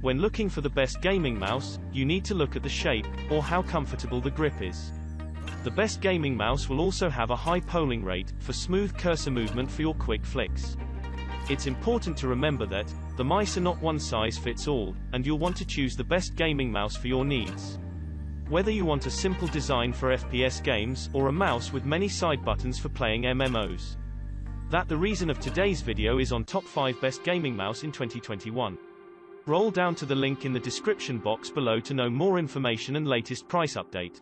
When looking for the best gaming mouse, you need to look at the shape, or how comfortable the grip is. The best gaming mouse will also have a high polling rate, for smooth cursor movement for your quick flicks. It's important to remember that, the mice are not one size fits all, and you'll want to choose the best gaming mouse for your needs. Whether you want a simple design for FPS games, or a mouse with many side buttons for playing MMOs. That's the reason of today's video is on top 5 best gaming mouse in 2021. Roll down to the link in the description box below to know more information and latest price update.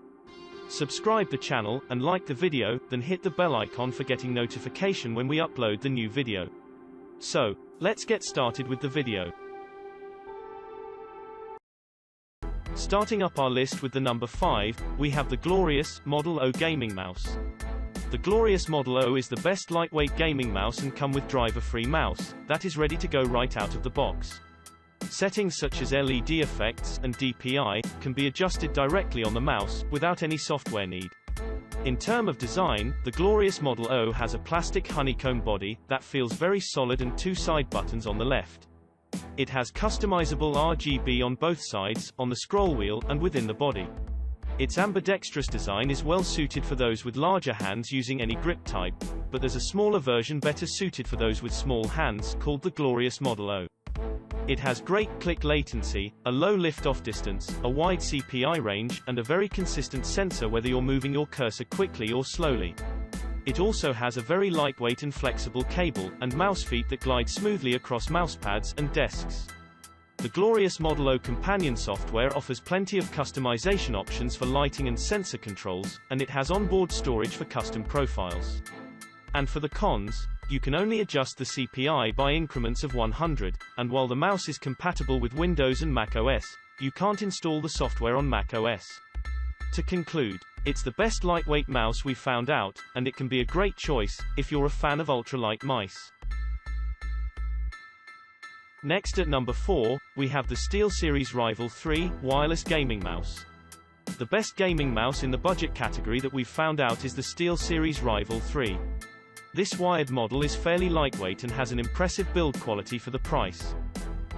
Subscribe the channel, and like the video, then hit the bell icon for getting notification when we upload the new video. So, let's get started with the video. Starting up our list with the number 5, we have the glorious Model O gaming mouse. The glorious Model O is the best lightweight gaming mouse and come with driver-free mouse, that is ready to go right out of the box. Settings such as LED effects and DPI can be adjusted directly on the mouse, without any software need. In terms of design, the glorious Model O has a plastic honeycomb body that feels very solid and 2 side buttons on the left. It has customizable RGB on both sides, on the scroll wheel, and within the body. Its ambidextrous design is well suited for those with larger hands using any grip type, but there's a smaller version better suited for those with small hands, called the glorious Model O. It has great click latency, a low lift-off distance, a wide CPI range, and a very consistent sensor whether you're moving your cursor quickly or slowly. It also has a very lightweight and flexible cable, and mouse feet that glide smoothly across mousepads and desks. The glorious Model O companion software offers plenty of customization options for lighting and sensor controls, and it has onboard storage for custom profiles. And for the cons, you can only adjust the CPI by increments of 100, and while the mouse is compatible with Windows and Mac OS, you can't install the software on Mac OS. To conclude, it's the best lightweight mouse we've found out, and it can be a great choice, if you're a fan of ultralight mice. Next at number 4, we have the SteelSeries Rival 3 wireless gaming mouse. The best gaming mouse in the budget category that we've found out is the SteelSeries Rival 3. This wired model is fairly lightweight and has an impressive build quality for the price.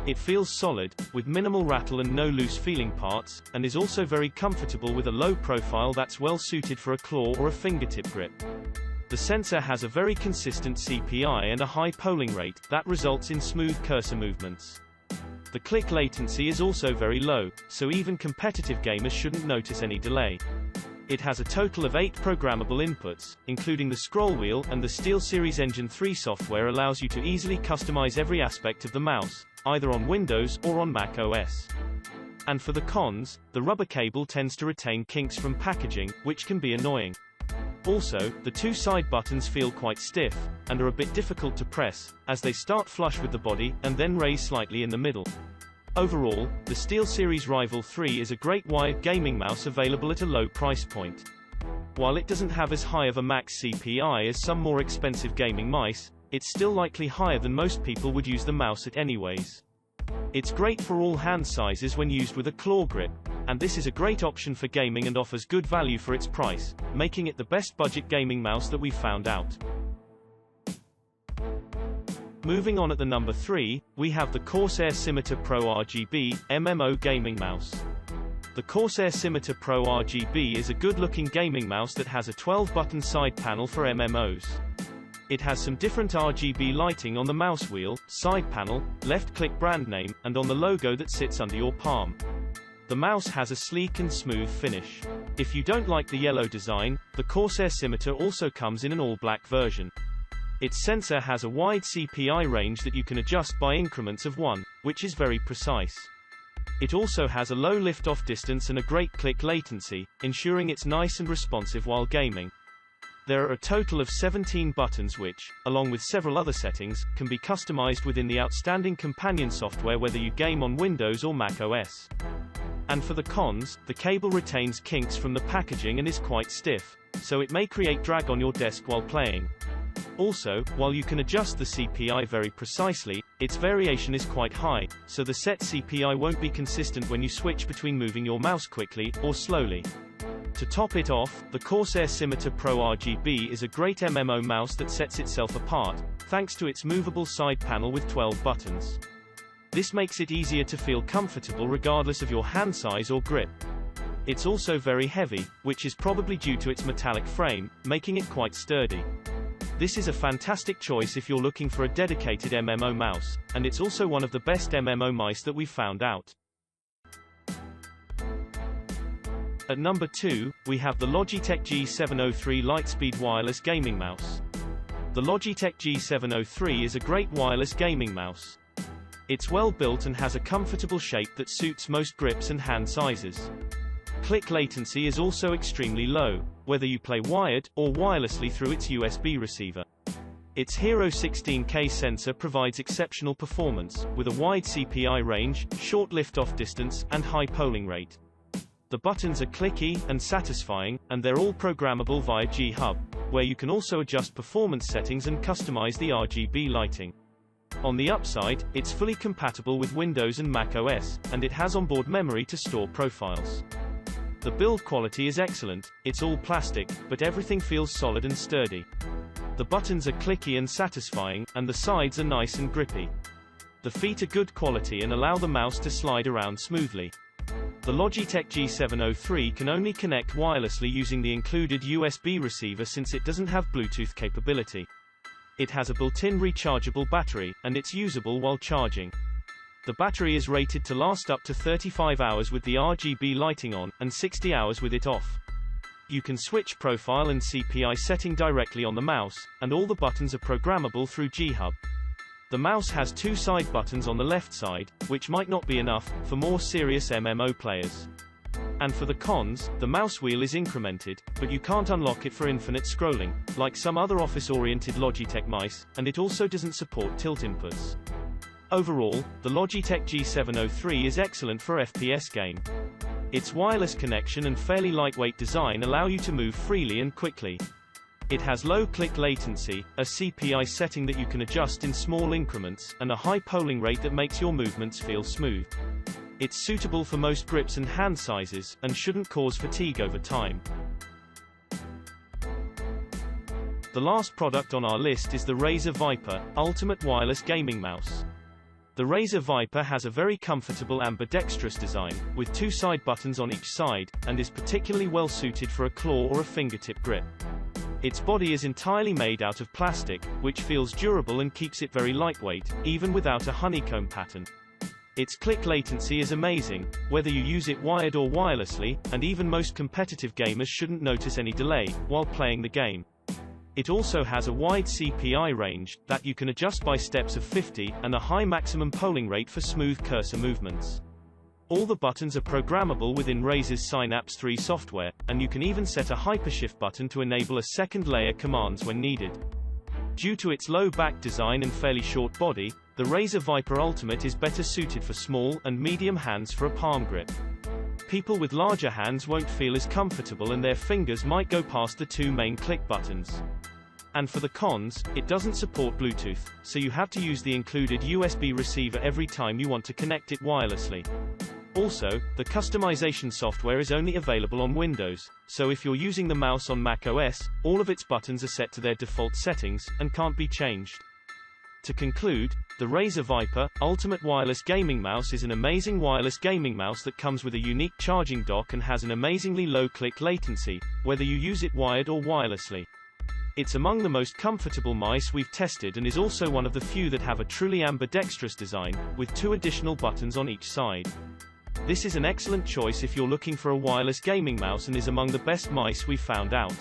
It feels solid, with minimal rattle and no loose feeling parts, and is also very comfortable with a low profile that's well suited for a claw or a fingertip grip. The sensor has a very consistent CPI and a high polling rate, that results in smooth cursor movements. The click latency is also very low, so even competitive gamers shouldn't notice any delay. It has a total of 8 programmable inputs, including the scroll wheel, and the SteelSeries Engine 3 software allows you to easily customize every aspect of the mouse, either on Windows or on Mac OS. And for the cons, the rubber cable tends to retain kinks from packaging, which can be annoying. Also, the 2 side buttons feel quite stiff, and are a bit difficult to press, as they start flush with the body, and then raise slightly in the middle. Overall, the SteelSeries Rival 3 is a great wired gaming mouse available at a low price point. While it doesn't have as high of a max CPI as some more expensive gaming mice, it's still likely higher than most people would use the mouse at anyways. It's great for all hand sizes when used with a claw grip, and this is a great option for gaming and offers good value for its price, making it the best budget gaming mouse that we've found out. Moving on at the number 3, we have the Corsair Scimitar Pro RGB MMO gaming mouse. The Corsair Scimitar Pro RGB is a good-looking gaming mouse that has a 12-button side panel for MMOs. It has some different RGB lighting on the mouse wheel, side panel, left-click brand name, and on the logo that sits under your palm. The mouse has a sleek and smooth finish. If you don't like the yellow design, the Corsair Scimitar also comes in an all-black version. Its sensor has a wide CPI range that you can adjust by increments of 1, which is very precise. It also has a low lift-off distance and a great click latency, ensuring it's nice and responsive while gaming. There are a total of 17 buttons which, along with several other settings, can be customized within the outstanding companion software whether you game on Windows or Mac OS. And for the cons, the cable retains kinks from the packaging and is quite stiff, so it may create drag on your desk while playing. Also, while you can adjust the CPI very precisely, its variation is quite high, so the set CPI won't be consistent when you switch between moving your mouse quickly or slowly. To top it off, the Corsair Scimitar Pro RGB is a great MMO mouse that sets itself apart, thanks to its movable side panel with 12 buttons. This makes it easier to feel comfortable regardless of your hand size or grip. It's also very heavy, which is probably due to its metallic frame, making it quite sturdy. This is a fantastic choice if you're looking for a dedicated MMO mouse, and it's also one of the best MMO mice that we've found out. At number 2, we have the Logitech G703 Lightspeed Wireless Gaming Mouse. The Logitech G703 is a great wireless gaming mouse. It's well built and has a comfortable shape that suits most grips and hand sizes. Click latency is also extremely low, whether you play wired or wirelessly through its USB receiver. Its Hero 16K sensor provides exceptional performance, with a wide CPI range, short liftoff distance, and high polling rate. The buttons are clicky and satisfying, and they're all programmable via G-Hub, where you can also adjust performance settings and customize the RGB lighting. On the upside, it's fully compatible with Windows and Mac OS, and it has onboard memory to store profiles. The build quality is excellent, it's all plastic, but everything feels solid and sturdy. The buttons are clicky and satisfying, and the sides are nice and grippy. The feet are good quality and allow the mouse to slide around smoothly. The Logitech G703 can only connect wirelessly using the included USB receiver since it doesn't have Bluetooth capability. It has a built-in rechargeable battery, and it's usable while charging. The battery is rated to last up to 35 hours with the RGB lighting on, and 60 hours with it off. You can switch profile and CPI setting directly on the mouse, and all the buttons are programmable through G-Hub. The mouse has 2 side buttons on the left side, which might not be enough for more serious MMO players. And for the cons, the mouse wheel is incremented, but you can't unlock it for infinite scrolling, like some other office-oriented Logitech mice, and it also doesn't support tilt inputs. Overall, the Logitech G703 is excellent for FPS game. Its wireless connection and fairly lightweight design allow you to move freely and quickly. It has low click latency, a CPI setting that you can adjust in small increments, and a high polling rate that makes your movements feel smooth. It's suitable for most grips and hand sizes, and shouldn't cause fatigue over time. The last product on our list is the Razer Viper Ultimate Wireless Gaming Mouse. The Razer Viper has a very comfortable ambidextrous design, with 2 side buttons on each side, and is particularly well suited for a claw or a fingertip grip. Its body is entirely made out of plastic, which feels durable and keeps it very lightweight, even without a honeycomb pattern. Its click latency is amazing, whether you use it wired or wirelessly, and even most competitive gamers shouldn't notice any delay while playing the game. It also has a wide CPI range that you can adjust by steps of 50, and a high maximum polling rate for smooth cursor movements. All the buttons are programmable within Razer's Synapse 3 software, and you can even set a hypershift button to enable a second layer commands when needed. Due to its low back design and fairly short body, the Razer Viper Ultimate is better suited for small and medium hands for a palm grip. People with larger hands won't feel as comfortable and their fingers might go past the 2 main click buttons. And for the cons, it doesn't support Bluetooth, so you have to use the included USB receiver every time you want to connect it wirelessly. Also, the customization software is only available on Windows, so if you're using the mouse on Mac OS, all of its buttons are set to their default settings, and can't be changed. To conclude, the Razer Viper Ultimate Wireless Gaming Mouse is an amazing wireless gaming mouse that comes with a unique charging dock and has an amazingly low click latency, whether you use it wired or wirelessly. It's among the most comfortable mice we've tested and is also one of the few that have a truly ambidextrous design, with 2 additional buttons on each side. This is an excellent choice if you're looking for a wireless gaming mouse and is among the best mice we've found out.